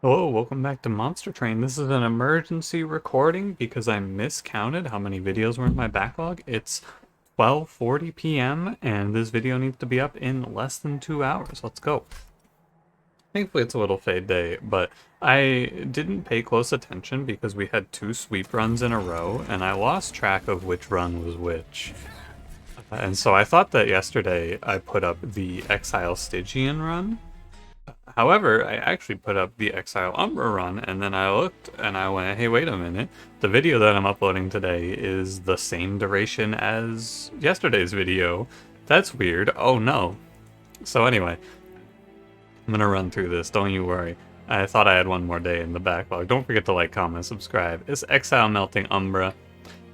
Hello, welcome back to Monster Train. This is an emergency recording because I miscounted how many videos were in my backlog. It's 12:40 p.m. and this video needs to be up in less than 2 hours. Let's go. Thankfully it's a little fade day, but I didn't pay close attention because we had two sweep runs in a row and I lost track of which run was which. And so I thought that yesterday I put up the Exile Stygian run. However, I actually put up the Exile Umbra run, and then I looked and I went, hey, wait a minute. The video that I'm uploading today is the same duration as yesterday's video. That's weird. Oh no. So anyway, I'm gonna run through this, don't you worry. I thought I had one more day in the backlog. Don't forget to like, comment, subscribe. It's Exile Melting Umbra.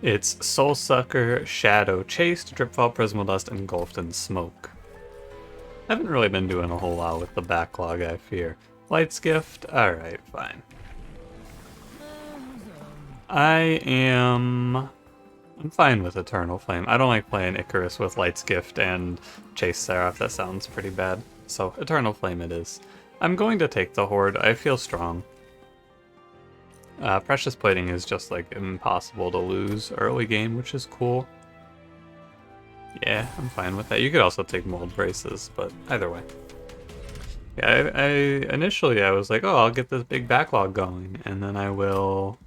It's Soulsucker, Shadow, Chased, Dripfall, Prismal Dust, Engulfed in Smoke. Haven't really been doing a whole lot with the backlog, I fear. Light's Gift? Alright, fine. I'm fine with Eternal Flame. I don't like playing Icarus with Light's Gift and Chase Seraph. That sounds pretty bad. So, Eternal Flame it is. I'm going to take the Horde. I feel strong. Precious Plating is just, like, impossible to lose early game, which is cool. Yeah, I'm fine with that. You could also take mold braces, but either way. Yeah, initially I was like, oh, I'll get this big backlog going, and then I will.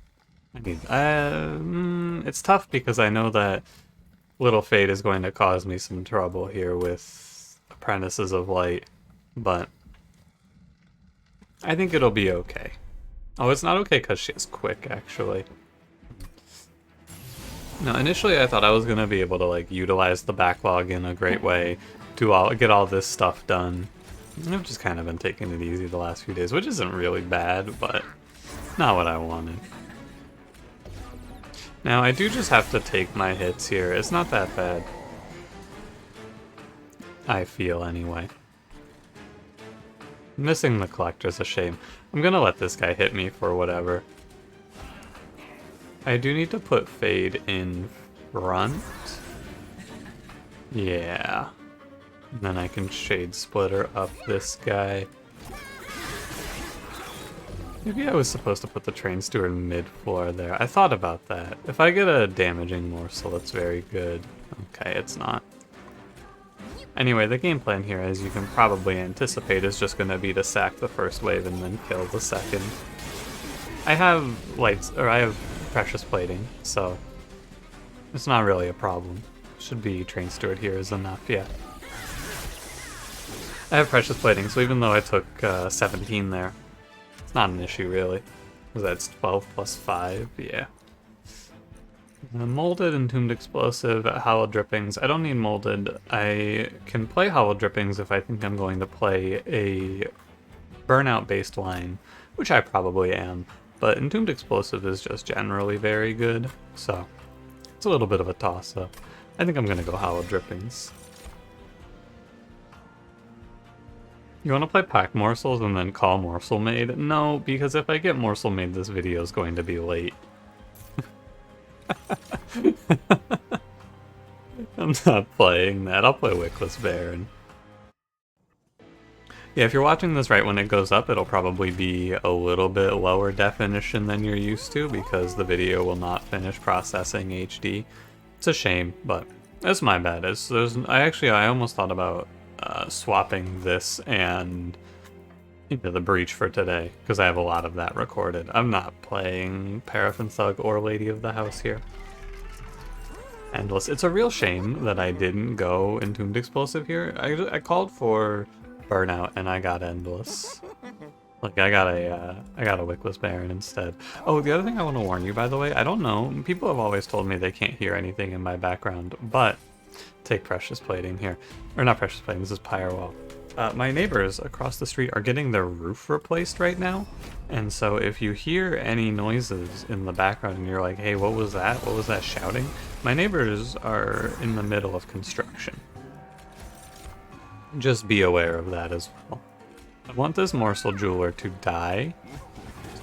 It's tough because I know that Little Fate is going to cause me some trouble here with Apprentices of Light, but I think it'll be okay. Oh, it's not okay because she's quick, actually. No, initially I thought I was gonna be able to like utilize the backlog in a great way to get all this stuff done. I've just kind of been taking it easy the last few days, which isn't really bad, but not what I wanted. Now I do just have to take my hits here. It's not that bad. I feel anyway. Missing the collector's a shame. I'm gonna let this guy hit me for whatever. I do need to put Fade in front. Yeah. And then I can Shade Splitter up this guy. Maybe I was supposed to put the Train Steward mid-floor there. I thought about that. If I get a damaging morsel, it's very good. Okay, it's not. Anyway, the game plan here, as you can probably anticipate, is just going to be to sack the first wave and then kill the second. I have Precious Plating, so it's not really a problem. Should be Train Steward here is enough, yeah. I have Precious Plating, so even though I took 17 there, it's not an issue really. Because that's 12 plus 5, yeah. Molded, Entombed Explosive, Hollow Drippings. I don't need Molded. I can play Hollow Drippings if I think I'm going to play a Burnout-based line, which I probably am. But Entombed Explosive is just generally very good, so it's a little bit of a toss-up. I think I'm gonna go Hollow Drippings. You wanna play Pack Morsels and then call Morsel Maid? No, because if I get Morsel Maid, this video is going to be late. I'm not playing that. I'll play Wickless Baron. Yeah, if you're watching this right when it goes up, it'll probably be a little bit lower definition than you're used to because the video will not finish processing HD. It's a shame, but that's my bad. I almost thought about swapping this and into the Breach for today because I have a lot of that recorded. I'm not playing Paraffin Thug or Lady of the House here. Endless. It's a real shame that I didn't go Entombed Explosive here. I called for Burnout and I got Endless. Like I got a Wickless Baron instead. Oh, the other thing I want to warn you, by the way, I don't know. People have always told me they can't hear anything in my background, but take Precious Plating here. Or not Precious Plating, this is Firewall. My neighbors across the street are getting their roof replaced right now, and so if you hear any noises in the background and you're like, hey, what was that? What was that shouting? My neighbors are in the middle of construction. Just be aware of that as well. I want this Morsel Jeweler to die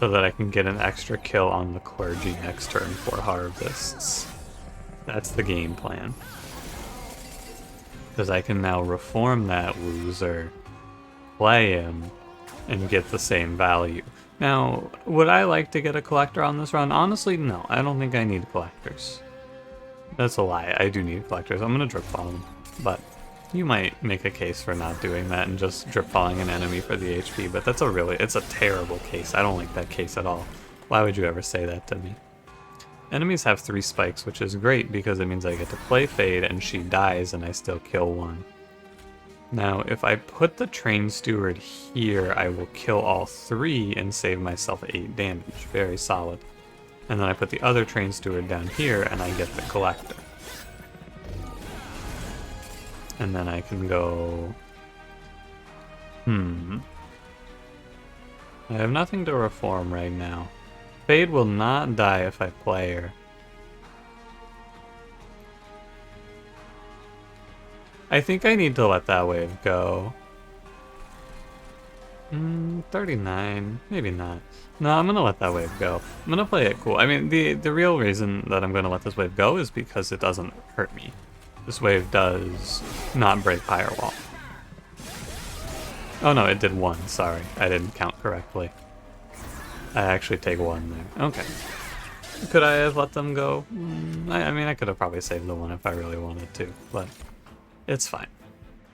so that I can get an extra kill on the Clergy next turn for Harvests. That's the game plan. Because I can now reform that loser, play him, and get the same value. Now, would I like to get a collector on this run? Honestly, no. I don't think I need collectors. That's a lie. I do need collectors. I'm gonna drip fall them. But you might make a case for not doing that and just drip falling an enemy for the HP, but it's a terrible case. I don't like that case at all. Why would you ever say that to me? Enemies have 3 spikes, which is great because it means I get to play Fade and she dies and I still kill one. Now, if I put the Train Steward here, I will kill all 3 and save myself 8 damage. Very solid. And then I put the other Train Steward down here and I get the Collector. And then I can go... I have nothing to reform right now. Fade will not die if I play her. I think I need to let that wave go. 39, maybe not. No, I'm gonna let that wave go. I'm gonna play it cool. I mean, the real reason that I'm gonna let this wave go is because it doesn't hurt me. This wave does not break Firewall. Oh no, it did 1, sorry. I didn't count correctly. I actually take 1 there. Okay. Could I have let them go? I mean, I could have probably saved the 1 if I really wanted to, but it's fine.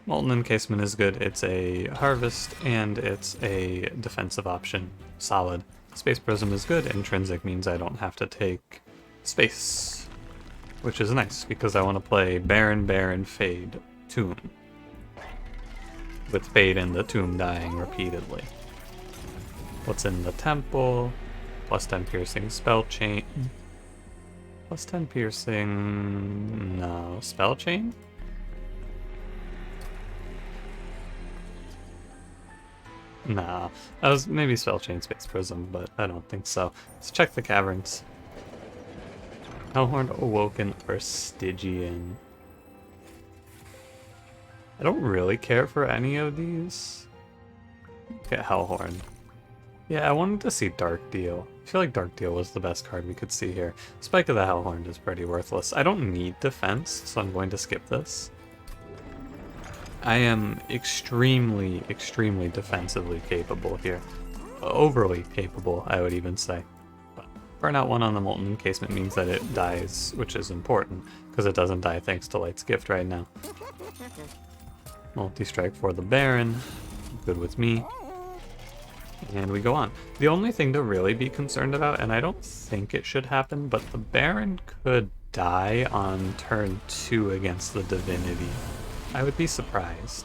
Molten Encasement is good. It's a harvest and it's a defensive option. Solid. Space Prism is good. Intrinsic means I don't have to take space, which is nice because I want to play Baron, Baron, Fade, Tomb, with Fade and the Tomb dying repeatedly. What's in the Temple? Plus 10 piercing, Spell Chain. Plus 10 piercing... no, Spell Chain? Nah, I was maybe Spell Chain, Space Prism, but I don't think so. Let's check the caverns. Hellhorned, Awoken, or Stygian. I don't really care for any of these. Get Hellhorned. Yeah, I wanted to see Dark Deal. I feel like Dark Deal was the best card we could see here. Spike of the Hellhorned is pretty worthless. I don't need defense, so I'm going to skip this. I am extremely, extremely defensively capable here. Overly capable, I would even say. But burnout 1 on the Molten Encasement means that it dies, which is important, because it doesn't die thanks to Light's Gift right now. Multi-strike for the Baron. Good with me. And we go on. The only thing to really be concerned about, and I don't think it should happen, but the Baron could die on turn 2 against the Divinity. I would be surprised.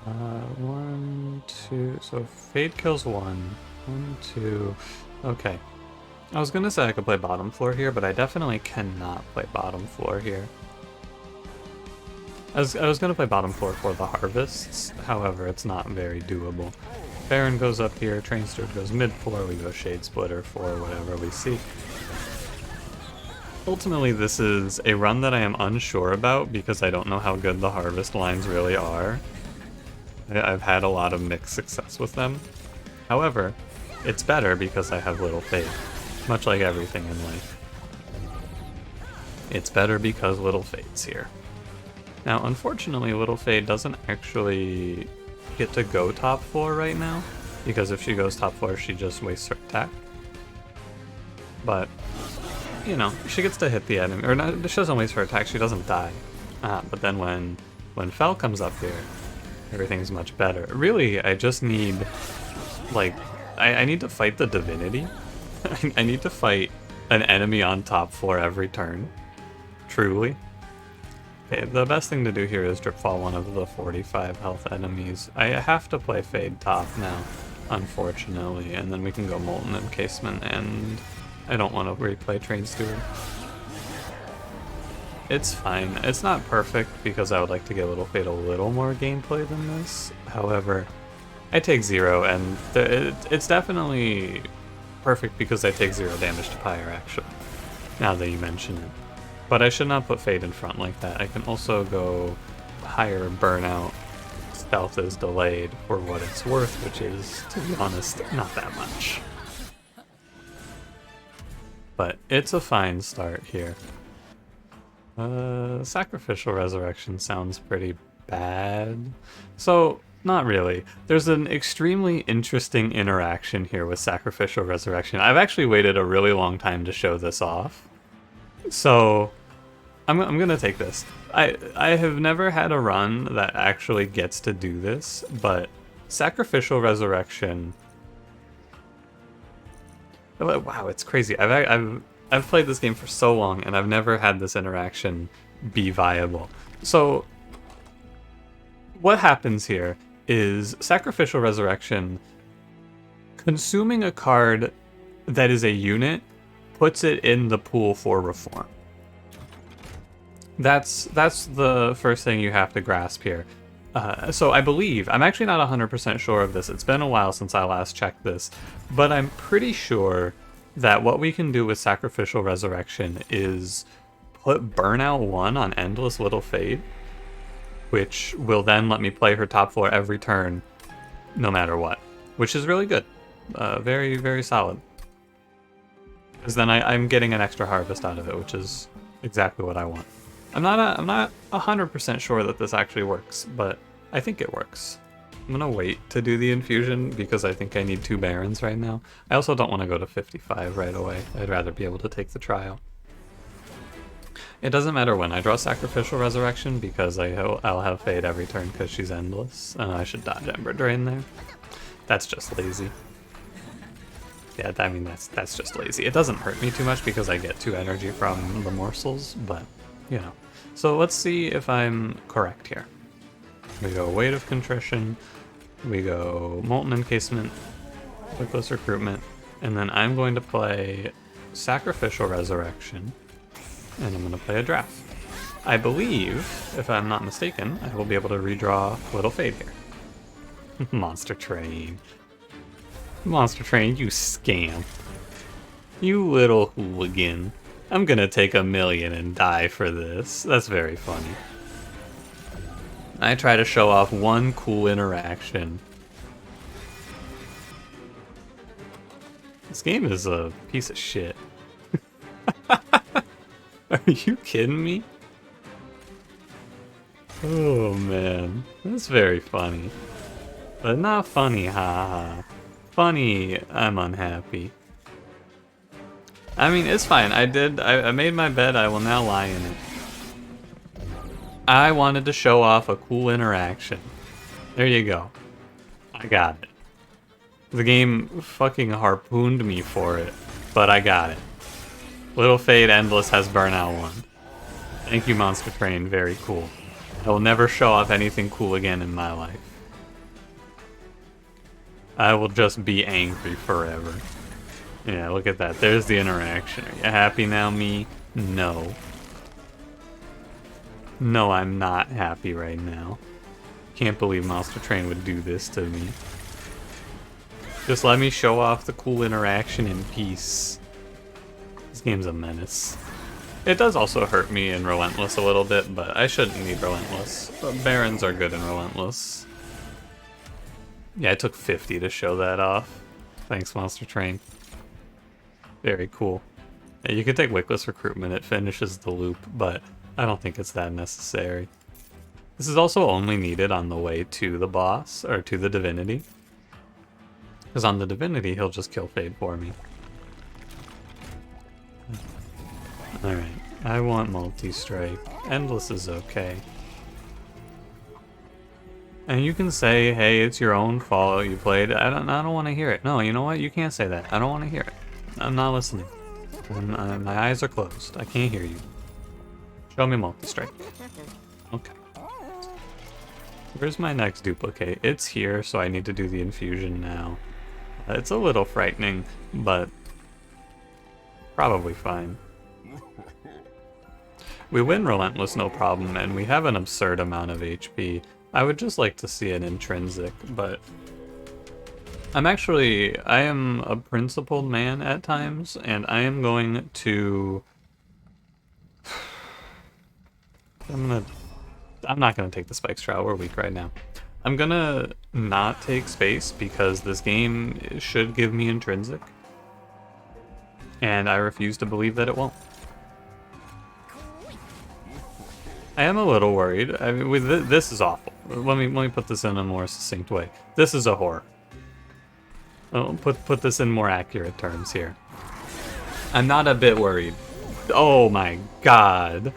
1, 2, so Fade kills 1. 1, 2, okay. I was gonna say I could play bottom floor here, but I definitely cannot play bottom floor here. I was gonna play bottom floor for the harvests, however, it's not very doable. Baron goes up here, Train Steward goes mid floor, we go Shade Splitter for whatever we see. Ultimately, this is a run that I am unsure about because I don't know how good the harvest lines really are. I've had a lot of mixed success with them. However, it's better because I have Little Fade, much like everything in life. It's better because Little Fade's here. Now, unfortunately, Little Fade doesn't actually get to go top floor right now, because if she goes top floor, she just wastes her attack. But, you know, she gets to hit the enemy, or not, she doesn't waste her attack, she doesn't die. But then when Fel comes up here, everything's much better. Really, I just need, like, I need to fight the Divinity. I need to fight an enemy on top floor every turn. Truly. Okay, the best thing to do here is drip fall one of the 45 health enemies. I have to play Fade top now, unfortunately, and then we can go Molten Encasement, and I don't want to replay Train Steward. It's fine. It's not perfect because I would like to get Little Fade a little more gameplay than this. However, I take 0, and it's definitely perfect because I take 0 damage to Pyre, actually, now that you mention it. But I should not put Fade in front like that. I can also go higher Burnout. Stealth is delayed for what it's worth, which is, to be honest, not that much. But it's a fine start here. Sacrificial Resurrection sounds pretty bad. So, Not really. There's an extremely interesting interaction here with Sacrificial Resurrection. I've actually waited a really long time to show this off. So, I'm gonna take this. I have never had a run that actually gets to do this, but Sacrificial Resurrection... Wow, it's crazy. I've played this game for so long, and I've never had this interaction be viable. So, what happens here is Sacrificial Resurrection, consuming a card that is a unit, puts it in the pool for reform. That's the first thing you have to grasp here. So I believe, I'm actually not 100% sure of this, it's been a while since I last checked this, but I'm pretty sure that what we can do with Sacrificial Resurrection is put Burnout 1 on Endless Little Fade, which will then let me play her top 4 every turn, no matter what, which is really good. Very, very solid. Because then I'm getting an extra harvest out of it, which is exactly what I want. I'm not 100% sure that this actually works, but I think it works. I'm gonna wait to do the infusion because I think I need 2 barons right now. I also don't want to go to 55 right away. I'd rather be able to take the trial. It doesn't matter when I draw Sacrificial Resurrection because I'll have Fade every turn because she's endless. I should dodge Ember Drain there. That's just lazy. Yeah, I mean, that's just lazy. It doesn't hurt me too much because I get 2 energy from the morsels, but, you know. So let's see if I'm correct here. We go Weight of Contrition, we go Molten Encasement, Wickless Recruitment, and then I'm going to play Sacrificial Resurrection, and I'm going to play a draft. I believe, if I'm not mistaken, I will be able to redraw Little Fade here. Monster Train. Monster Train, you scamp. You little hooligan. I'm gonna take 1,000,000 and die for this. That's very funny. I try to show off one cool interaction. This game is a piece of shit. Are you kidding me? Oh man, that's very funny. But not funny, haha. Funny, I'm unhappy. I mean, it's fine. I made my bed, I will now lie in it. I wanted to show off a cool interaction. There you go. I got it. The game fucking harpooned me for it, but I got it. Little Fade Endless has Burnout 1. Thank you, Monster Train. Very cool. I will never show off anything cool again in my life. I will just be angry forever. Yeah, look at that. There's the interaction. Are you happy now, me? No. No, I'm not happy right now. Can't believe Monster Train would do this to me. Just let me show off the cool interaction in peace. This game's a menace. It does also hurt me in Relentless a little bit, but I shouldn't need Relentless. But Barons are good in Relentless. Yeah, I took 50 to show that off. Thanks, Monster Train. Very cool. Yeah, you can take Wickless Recruitment, it finishes the loop, but I don't think it's that necessary. This is also only needed on the way to the boss, or to the Divinity. Because on the Divinity, he'll just kill Fade for me. Alright, I want Multi-Strike. Endless is okay. And you can say, hey, it's your own fault, you played. I don't want to hear it. No, you know what? You can't say that. I don't want to hear it. I'm not listening. My eyes are closed. I can't hear you. Show me Multi-Strike. Okay. Where's my next duplicate? It's here, so I need to do the infusion now. It's a little frightening, but probably fine. We win Relentless no problem, and we have an absurd amount of HP. I would just like to see an intrinsic, but I am a principled man at times, and I am going to... I'm not gonna take the Spikes Trial, we're weak right now. I'm gonna not take space because this game should give me intrinsic. And I refuse to believe that it won't. I am a little worried. I mean, this is awful. Let me put this in a more succinct way. This is a horror. I'll put this in more accurate terms here. I'm not a bit worried. Oh my god.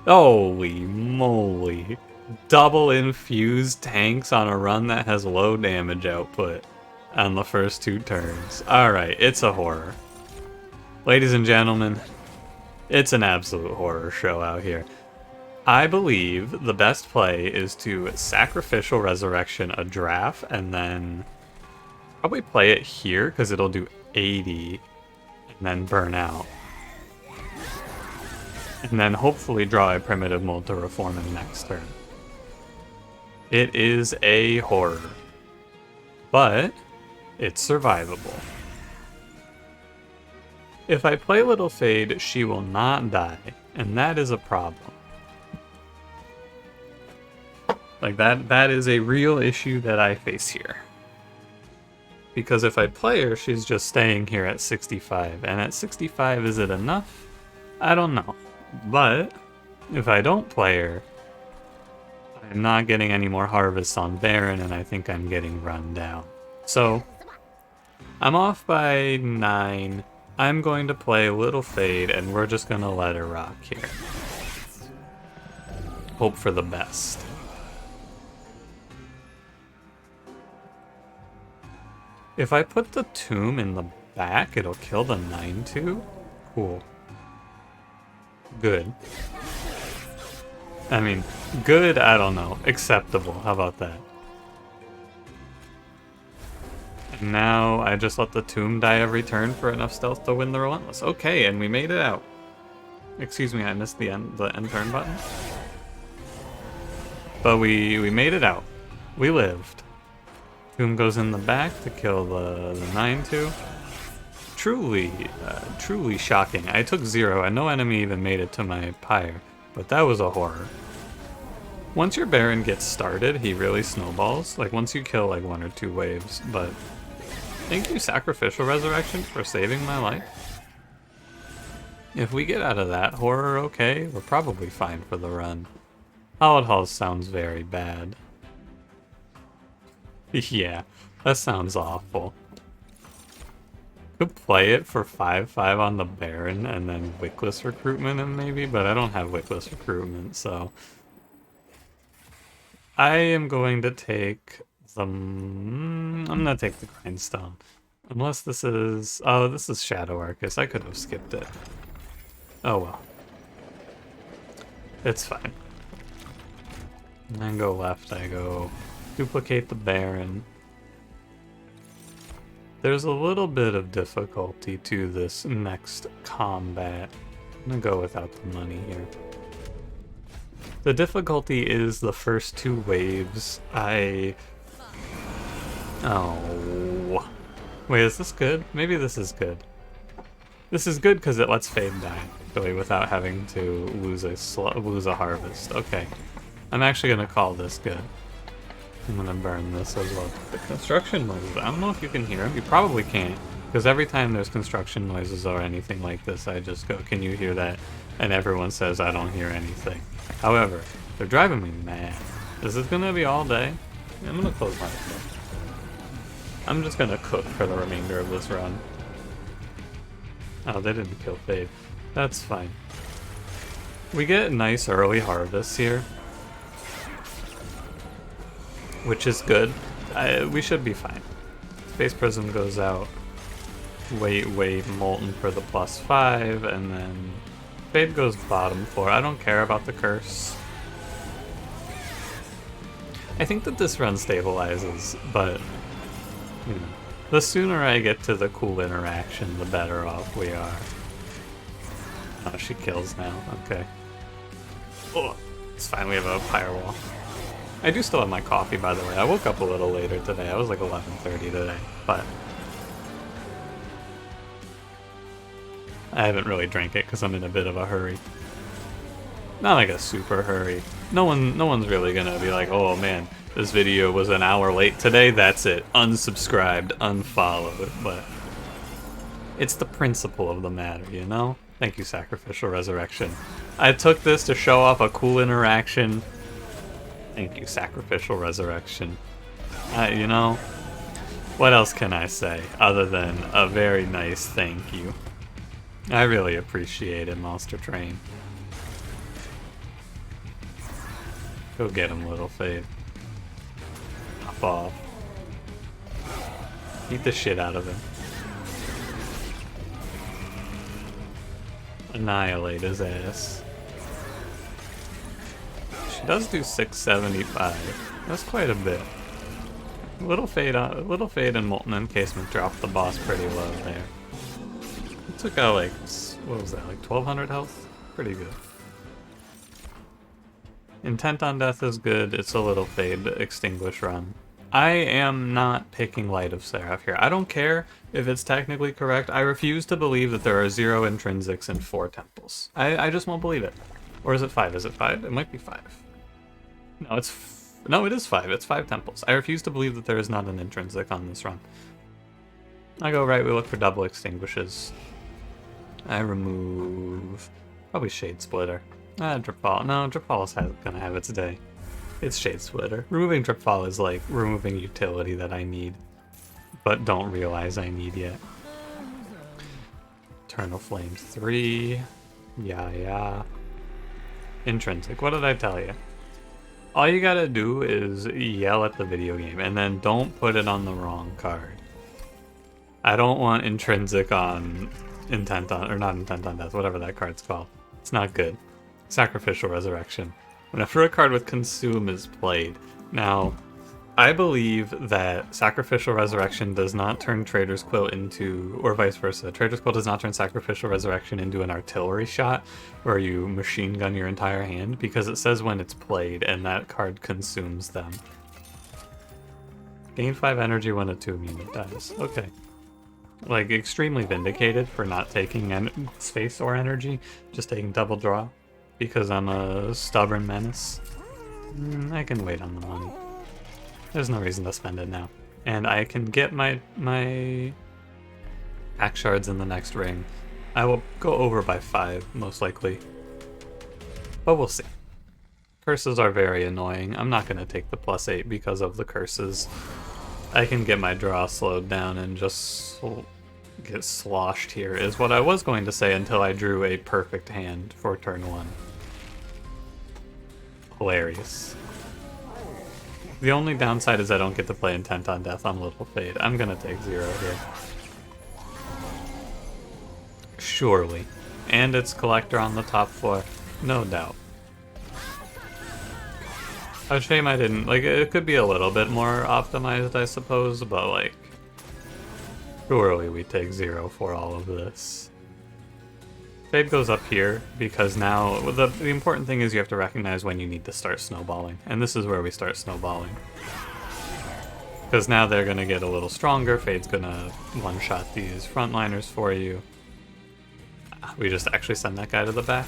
Holy moly. Double infused tanks on a run that has low damage output on the first 2 turns. Alright, it's a horror. Ladies and gentlemen, it's an absolute horror show out here. I believe the best play is to Sacrificial Resurrection a draft and then probably play it here because it'll do 80 and then burn out. And then hopefully draw a Primitive Mold to reform in the next turn. It is a horror, but it's survivable. If I play Little Fade, she will not die, and that is a problem. Like that is a real issue that I face here. Because if I play her, she's just staying here at 65, and at 65, is it enough? I don't know. But if I don't play her, I'm not getting any more harvests on Baron, and I think I'm getting run down. So, I'm off by 9. I'm going to play Little Fade, and we're just going to let her rock here. Hope for the best. If I put the Tomb in the back, it'll kill the 9/2? Cool. Good. I mean, good, I don't know. Acceptable, how about that? And now I just let the Tomb die every turn for enough stealth to win the Relentless. Okay, and we made it out. Excuse me, I missed the end turn button. But we made it out. We lived. Tomb goes in the back to kill the 9/2. Truly shocking. I took 0 and no enemy even made it to my pyre, but that was a horror. Once your Baron gets started, he really snowballs. Like once you kill like 1 or 2 waves, but thank you Sacrificial Resurrection for saving my life. If we get out of that horror okay, we're probably fine for the run. Hallowed Halls sounds very bad. Yeah, that sounds awful. Could play it for 5/5 on the Baron and then Wickless recruitment him maybe, but I don't have Wickless recruitment, so I am going to take the... I'm gonna take the Grindstone. Unless this is... Oh, this is Shadow Arcus. I could have skipped it. Oh well. It's fine. And then go left, I go duplicate the Baron. There's a little bit of difficulty to this next combat. I'm gonna go without the money here. The difficulty is the first 2 waves. Oh. Wait, is this good? Maybe this is good. This is good because it lets Fade die, really, without having to lose a harvest. Okay. I'm actually gonna call this good. I'm gonna burn this as well. The construction noises, I don't know if you can hear them. You probably can't, because every time there's construction noises or anything like this, I just go, can you hear that? And everyone says I don't hear anything. However, they're driving me mad. Is this gonna be all day? I'm gonna close my window. I'm just gonna cook for the remainder of this run. Oh, they didn't kill Fade. That's fine. We get nice early harvests here, which is good. We should be fine. Space Prism goes out. Wait, Molten for the +5, and then Fade goes bottom 4. I don't care about the curse. I think that this run stabilizes, but you know, the sooner I get to the cool interaction, the better off we are. Oh, she kills now. Okay. Oh, it's fine. We have a pyre wall. I do still have my coffee, by the way. I woke up a little later today. I was like 11:30 today, but I haven't really drank it because I'm in a bit of a hurry. Not like a super hurry. No one's really gonna be like, oh man, this video was an hour late today. That's it. Unsubscribed, unfollowed. But it's the principle of the matter, you know? Thank you, Sacrificial Resurrection. I took this to show off a cool interaction. Thank you, Sacrificial Resurrection. You know, what else can I say other than a very nice thank you? I really appreciate it, Monster Train. Go get him, little Fade. Pop off. Beat the shit out of him. Annihilate his ass. She does do 675. That's quite a bit. Little Fade and Molten Encasement dropped the boss pretty low there. It took out like, what was that, like 1200 health? Pretty good. Intent on Death is good. It's a Little Fade Extinguish run. I am not picking Light of Seraph here. I don't care if it's technically correct. I refuse to believe that there are 0 intrinsics in 4 temples. I just won't believe it. Or is it 5? Is it 5? It might be 5. No, no, it is 5. It's 5 temples. I refuse to believe that there is not an intrinsic on this run. I go right, we look for double extinguishes. I remove probably Shade Splitter. Dripfall. No, Dripfall is gonna have its day. It's Shade Splitter. Removing Dripfall is like removing utility that I need, but don't realize I need yet. Eternal Flames 3. Yeah. Intrinsic. What did I tell you? All you gotta do is yell at the video game, and then don't put it on the wrong card. I don't want intrinsic on Intent on, or not Intent on Death, whatever that card's called. It's not good. Sacrificial Resurrection. Whenever a card with Consume is played. Now, I believe that Sacrificial Resurrection does not turn Trader's Quill into, or vice versa. Trader's Quill does not turn Sacrificial Resurrection into an artillery shot where you machine gun your entire hand, because it says when it's played and that card consumes them. Gain 5 energy when a 2 unit dies. Okay. Like, extremely vindicated for not taking space or energy, just taking double draw, because I'm a stubborn menace. I can wait on the money. There's no reason to spend it now. And I can get my axe shards in the next ring. I will go over by 5, most likely. But we'll see. Curses are very annoying. I'm not going to take the +8 because of the curses. I can get my draw slowed down and just get sloshed here, is what I was going to say until I drew a perfect hand for turn 1. Hilarious. The only downside is I don't get to play Intent on Death on Little Fade. I'm gonna take 0 here. Surely. And it's Collector on the top floor. No doubt. A shame I didn't, like, it could be a little bit more optimized, I suppose, but, like, surely we take 0 for all of this. Fade goes up here, because now, the important thing is you have to recognize when you need to start snowballing, and this is where we start snowballing. Because now they're going to get a little stronger, Fade's going to one-shot these frontliners for you. We just actually send that guy to the back.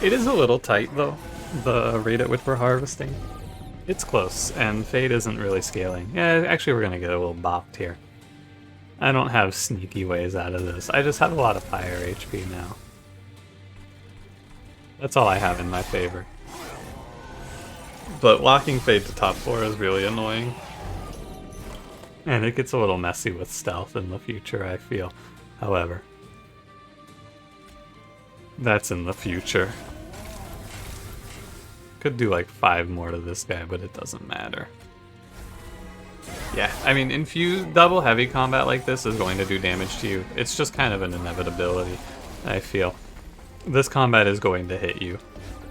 It is a little tight, though, the rate at which we're harvesting. It's close, and Fade isn't really scaling. Yeah, actually we're going to get a little bopped here. I don't have sneaky ways out of this. I just have a lot of fire HP now. That's all I have in my favor. But locking Fade to top floor is really annoying. And it gets a little messy with stealth in the future, I feel. However, that's in the future. Could do like 5 more to this guy, but it doesn't matter. Yeah, I mean, double heavy combat like this is going to do damage to you. It's just kind of an inevitability, I feel. This combat is going to hit you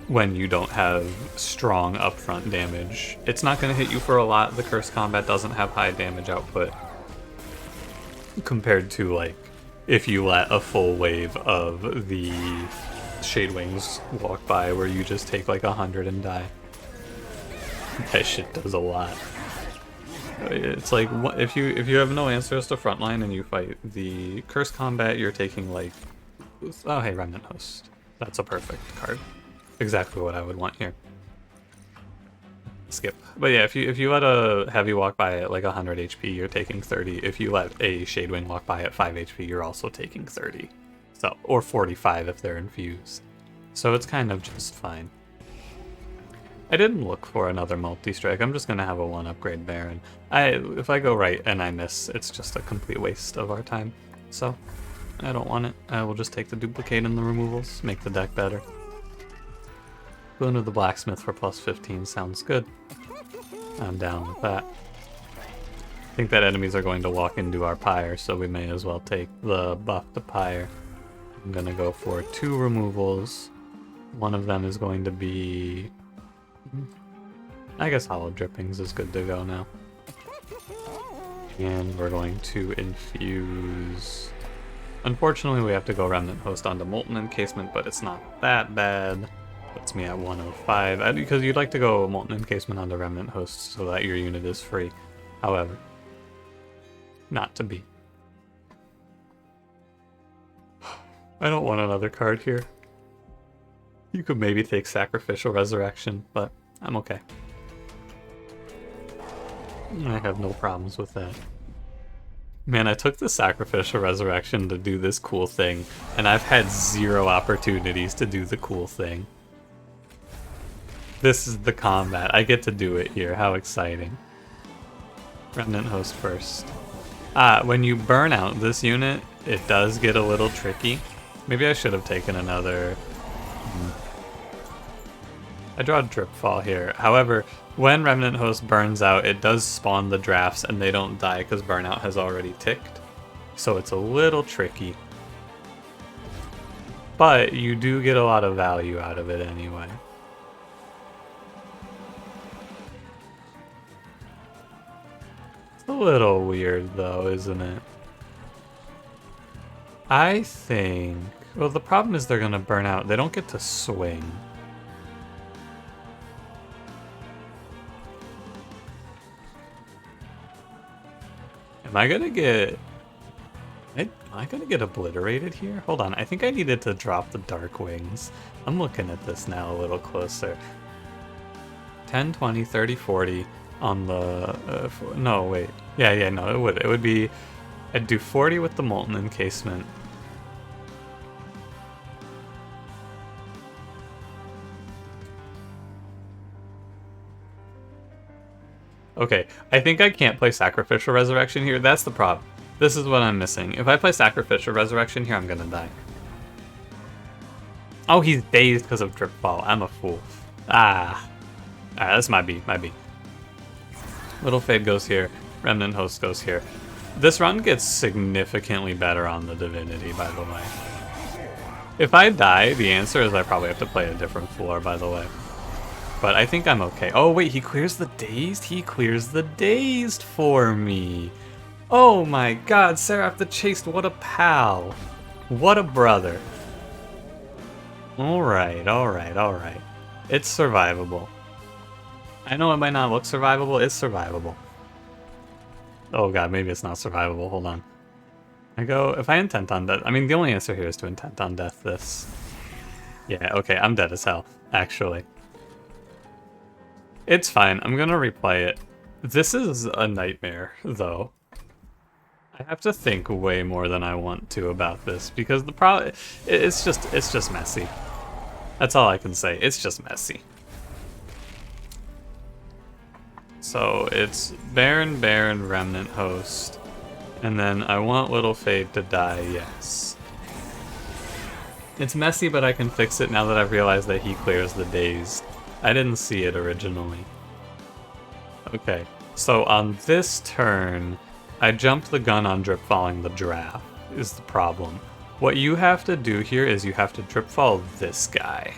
when you don't have strong upfront damage. It's not going to hit you for a lot. The curse combat doesn't have high damage output compared to, like, if you let a full wave of the Shade Wings walk by where you just take like 100 and die. That shit does a lot. It's like, if you have no answers to frontline and you fight the curse combat, you're taking like, oh hey, Remnant Host. That's a perfect card. Exactly what I would want here. Skip. But yeah, if you let a heavy walk by at like 100 HP, you're taking 30. If you let a Shadewing walk by at 5 HP, you're also taking 30. So, or 45 if they're infused. So it's kind of just fine. I didn't look for another multi-strike. I'm just gonna have a 1 upgrade Baron. If I go right and I miss, it's just a complete waste of our time. So, I don't want it. I will just take the duplicate and the removals, make the deck better. Boon of the Blacksmith for plus 15 sounds good. I'm down with that. I think that enemies are going to walk into our pyre, so we may as well take the buff to pyre. I'm gonna go for 2 removals. One of them is going to be... I guess Hollow Drippings is good to go now. And we're going to infuse... Unfortunately, we have to go Remnant Host onto Molten Encasement, but it's not that bad. Puts me at 105, because you'd like to go Molten Encasement onto Remnant Host so that your unit is free. However, not to be. I don't want another card here. You could maybe take Sacrificial Resurrection, but I'm okay. I have no problems with that. Man, I took the Sacrificial Resurrection to do this cool thing, and I've had 0 opportunities to do the cool thing. This is the combat. I get to do it here. How exciting. Remnant Host first. When you burn out this unit, it does get a little tricky. Maybe I should have taken another... I draw a Drip Fall here. However, when Remnant Host burns out, it does spawn the drafts and they don't die because burnout has already ticked. So it's a little tricky. But you do get a lot of value out of it anyway. It's a little weird though, isn't it? I think... Well, the problem is they're going to burn out. They don't get to swing. Am I gonna get... Am I gonna get obliterated here? Hold on, I think I needed to drop the Dark Wings. I'm looking at this now a little closer. 10, 20, 30, 40 on the... no, wait. Yeah, no, it would. It would be... I'd do 40 with the Molten Encasement. Okay, I think I can't play Sacrificial Resurrection here. That's the problem. This is what I'm missing. If I play Sacrificial Resurrection here, I'm gonna die. Oh, he's dazed because of Drip Fall. I'm a fool. Alright, that's my B. Little Fade goes here. Remnant Host goes here. This run gets significantly better on the Divinity, by the way. If I die, the answer is I probably have to play a different floor, by the way. But I think I'm okay. Oh, wait, he clears the Dazed? He clears the Dazed for me. Oh my god, Seraph the Chaste, what a pal. What a brother. Alright. It's survivable. I know it might not look survivable, it's survivable. Oh god, maybe it's not survivable, hold on. If I intent on death, I mean, the only answer here is to intent on death this. Yeah, okay, I'm dead as hell, actually. It's fine, I'm gonna replay it. This is a nightmare, though. I have to think way more than I want to about this, because the problem... It's just messy. That's all I can say, it's just messy. So, it's Baron, Remnant Host, and then I want Little Fade to die, yes. It's messy, but I can fix it now that I've realized that he clears the Dazed. I didn't see it originally. Okay, so on this turn, I jumped the gun on Drip Falling the draft, is the problem. What you have to do here is you have to Drip Fall this guy.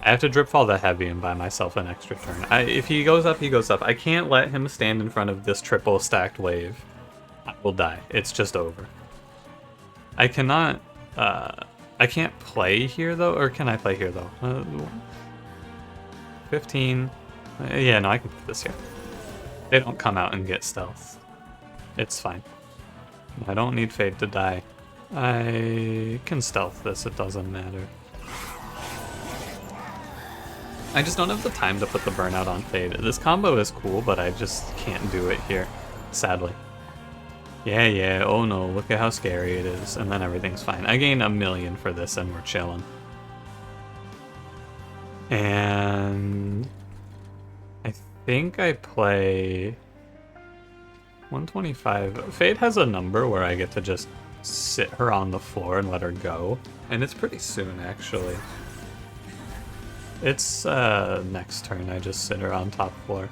I have to Drip Fall the heavy and buy myself an extra turn. If he goes up, he goes up. I can't let him stand in front of this triple stacked wave. I will die. It's just over. I cannot... I can't play here, though? Or can I play here, though? 15. Yeah, no, I can put this here. They don't come out and get stealth. It's fine. I don't need Fade to die. I can stealth this, it doesn't matter. I just don't have the time to put the burnout on Fade. This combo is cool, but I just can't do it here, sadly. Yeah, oh no, look at how scary it is. And then everything's fine. I gain 1,000,000 for this and we're chilling. And I think I play 125. Fade has a number where I get to just sit her on the floor and let her go. And it's pretty soon, actually. It's next turn, I just sit her on top floor.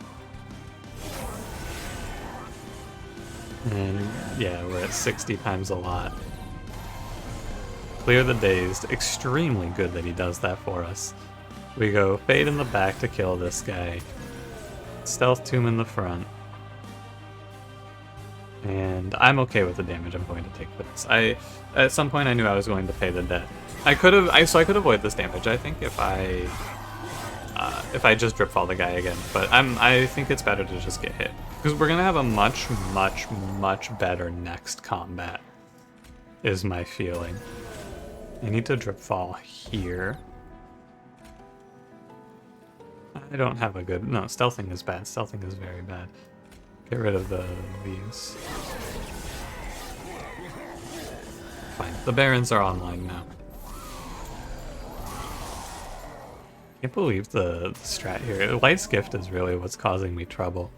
And yeah, we're at 60 times a lot. Clear the Dazed. Extremely good that he does that for us. We go Fade in the back to kill this guy. Stealth Tomb in the front. And I'm okay with the damage I'm going to take for this. At some point I knew I was going to pay the debt. I could avoid this damage, I think, if I just drip fall the guy again. But I think it's better to just get hit. Because we're gonna have a much better next combat, is my feeling. I need to drip fall here. I don't have a good... No, stealthing is bad. Stealthing is very bad. Get rid of these. Fine. The Barons are online now. I can't believe the strat here. Light's Gift is really what's causing me trouble.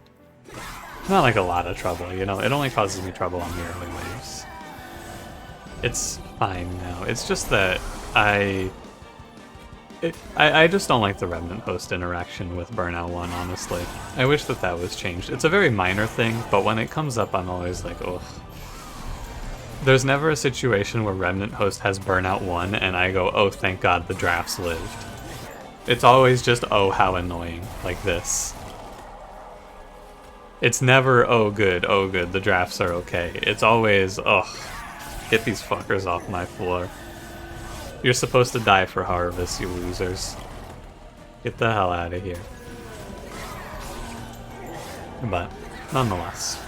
Not like a lot of trouble, you know? It only causes me trouble on the early waves. It's fine now. It's just that I just don't like the Remnant Host interaction with Burnout 1, honestly. I wish that was changed. It's a very minor thing, but when it comes up, I'm always like, ugh. There's never a situation where Remnant Host has Burnout 1, and I go, oh, thank God the drafts lived. It's always just, oh, how annoying, like this. It's never, oh, good, the drafts are okay. It's always, ugh, get these fuckers off my floor. You're supposed to die for Harvest, you losers. Get the hell out of here. But, nonetheless.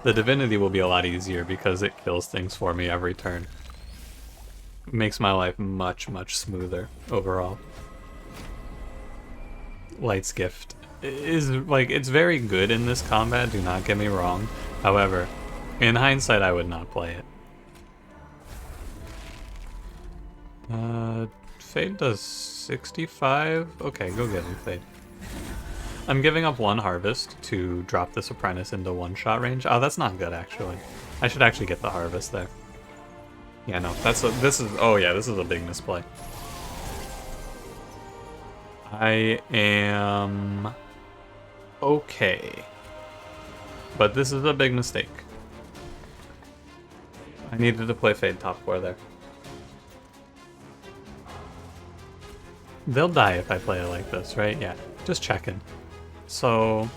The Divinity will be a lot easier because it kills things for me every turn. It makes my life much smoother overall. Light's Gift is, like, it's very good in this combat, do not get me wrong. However, in hindsight, I would not play it. Fade does 65? Okay, go get him, Fade. I'm giving up 1 Harvest to drop this Apprentice into 1-shot range. Oh, that's not good, actually. I should actually get the Harvest there. Yeah, no, this is a big misplay. I am okay. But this is a big mistake. I needed to play Fade top 4 there. They'll die if I play it like this, right? Yeah, just checking. So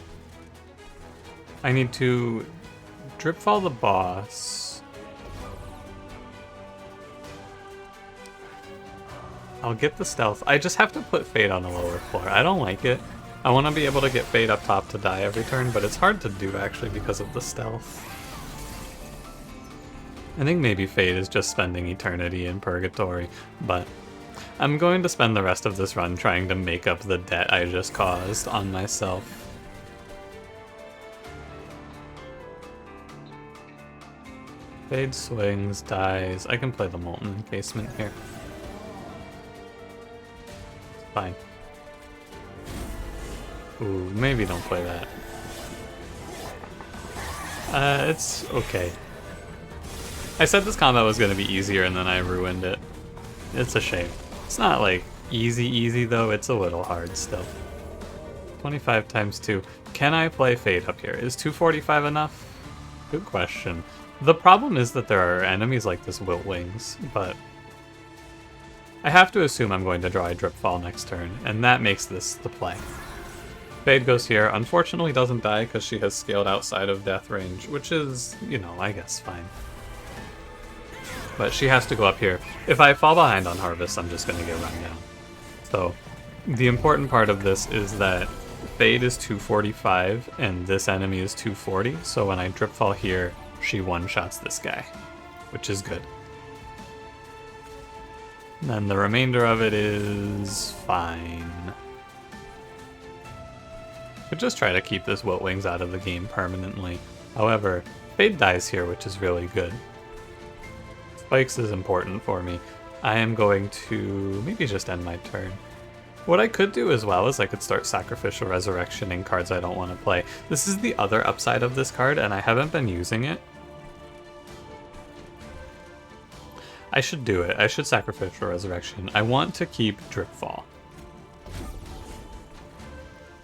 I need to drip fall the boss. I'll get the stealth. I just have to put Fade on a lower floor. I don't like it. I want to be able to get Fade up top to die every turn, but it's hard to do actually because of the stealth. I think maybe Fade is just spending eternity in Purgatory, but I'm going to spend the rest of this run trying to make up the debt I just caused on myself. Fade swings, dies. I can play the Molten Encasement here. Fine. Ooh, maybe don't play that. It's okay. I said this combat was going to be easier and then I ruined it. It's a shame. It's not like easy though, it's a little hard still. 25 times 2. Can I play Fade up here? Is 245 enough? Good question. The problem is that there are enemies like this Wilt Wings, but I have to assume I'm going to draw a Drip Fall next turn, and that makes this the play. Fade goes here. Unfortunately doesn't die because she has scaled outside of death range, which is, you know, I guess fine. But she has to go up here. If I fall behind on Harvest, I'm just going to get run down. So the important part of this is that Fade is 245 and this enemy is 240, so when I Drip Fall here, she one-shots this guy, which is good. And then the remainder of it is fine. Could just try to keep this Wiltwings out of the game permanently. However, Fade dies here, which is really good. Spikes is important for me. I am going to maybe just end my turn. What I could do as well is I could start Sacrificial Resurrection in cards I don't want to play. This is the other upside of this card, and I haven't been using it. I should do it. I should Sacrificial Resurrection. I want to keep Dripfall.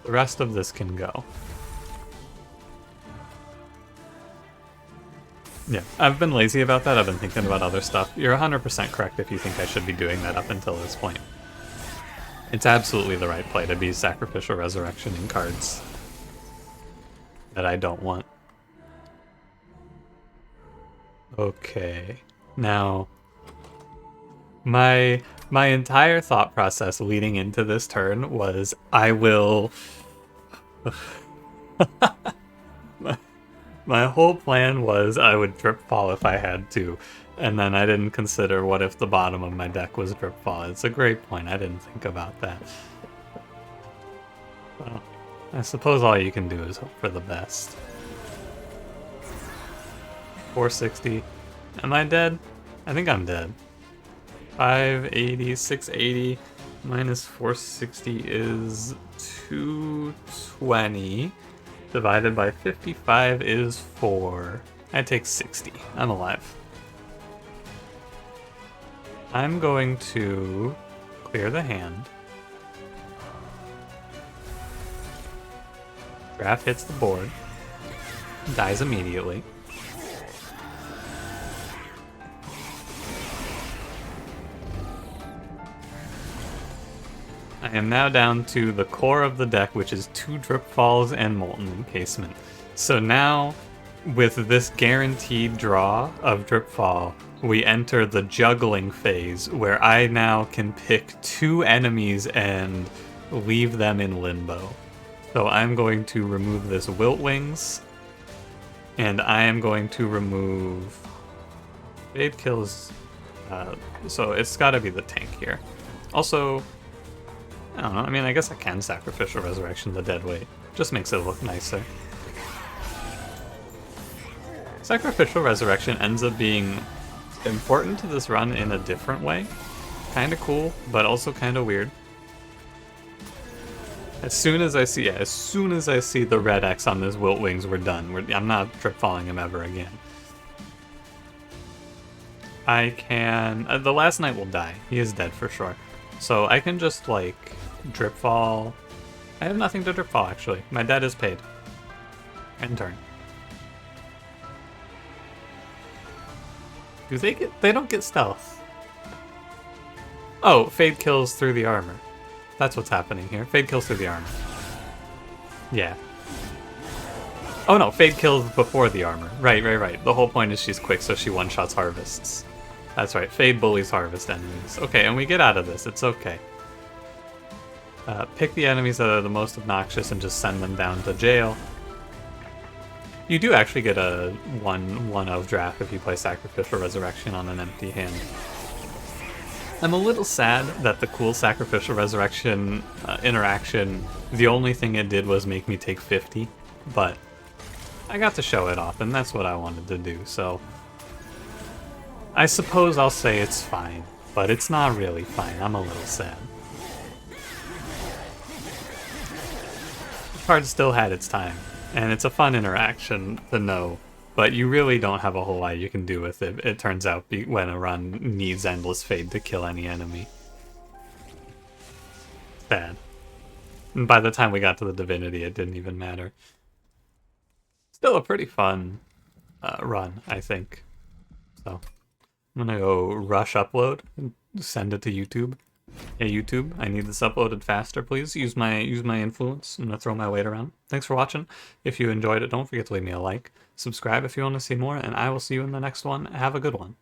The rest of this can go. Yeah, I've been lazy about that. I've been thinking about other stuff. You're 100% correct if you think I should be doing that up until this point. It's absolutely the right play to be Sacrificial Resurrection in cards that I don't want. Okay, now my entire thought process leading into this turn was I will... My whole plan was I would Dripfall if I had to, and then I didn't consider what if the bottom of my deck was Dripfall. It's a great point, I didn't think about that. Well, I suppose all you can do is hope for the best. 460. Am I dead? I think I'm dead. 580, 680, minus 460 is 220. Divided by 55 is 4. I take 60. I'm alive. I'm going to clear the hand. Graph hits the board. Dies immediately. I am now down to the core of the deck, which is 2 Dripfalls and Molten Encasement. So now, with this guaranteed draw of Dripfall, we enter the juggling phase, where I now can pick 2 enemies and leave them in limbo. So I'm going to remove this Wiltwings, and I am going to remove... Fade kills... so it's gotta be the tank here. Also... I don't know, I mean, I guess I can Sacrificial Resurrection the dead weight. Just makes it look nicer. Sacrificial Resurrection ends up being important to this run in a different way. Kinda cool, but also kinda weird. As soon as I see the red X on this Wiltwings, we're done. I'm not Dripfalling him ever again. I can... the last knight will die. He is dead for sure. So I can just, like, Dripfall... I have nothing to Dripfall, actually. My debt is paid. End turn. Do they get... They don't get stealth. Oh, Fade kills through the armor. That's what's happening here. Fade kills through the armor. Yeah. Oh no, Fade kills before the armor. Right. The whole point is she's quick, so she one-shots harvests. That's right, Fade bullies harvest enemies. Okay, and we get out of this, it's okay. Pick the enemies that are the most obnoxious and just send them down to jail. You do actually get a 1-of draft if you play Sacrificial Resurrection on an empty hand. I'm a little sad that the cool Sacrificial Resurrection interaction, the only thing it did was make me take 50, but I got to show it off, and that's what I wanted to do, so... I suppose I'll say it's fine, but it's not really fine. I'm a little sad. The card still had its time, and it's a fun interaction to know, but you really don't have a whole lot you can do with it, it turns out, when a run needs Endless Fade to kill any enemy. Sad. And by the time we got to the Divinity, it didn't even matter. Still a pretty fun run, I think. So... I'm gonna go rush upload and send it to YouTube. Hey YouTube, I need this uploaded faster, please. Use my influence. I'm gonna throw my weight around. Thanks for watching. If you enjoyed it, don't forget to leave me a like. Subscribe if you want to see more, and I will see you in the next one. Have a good one.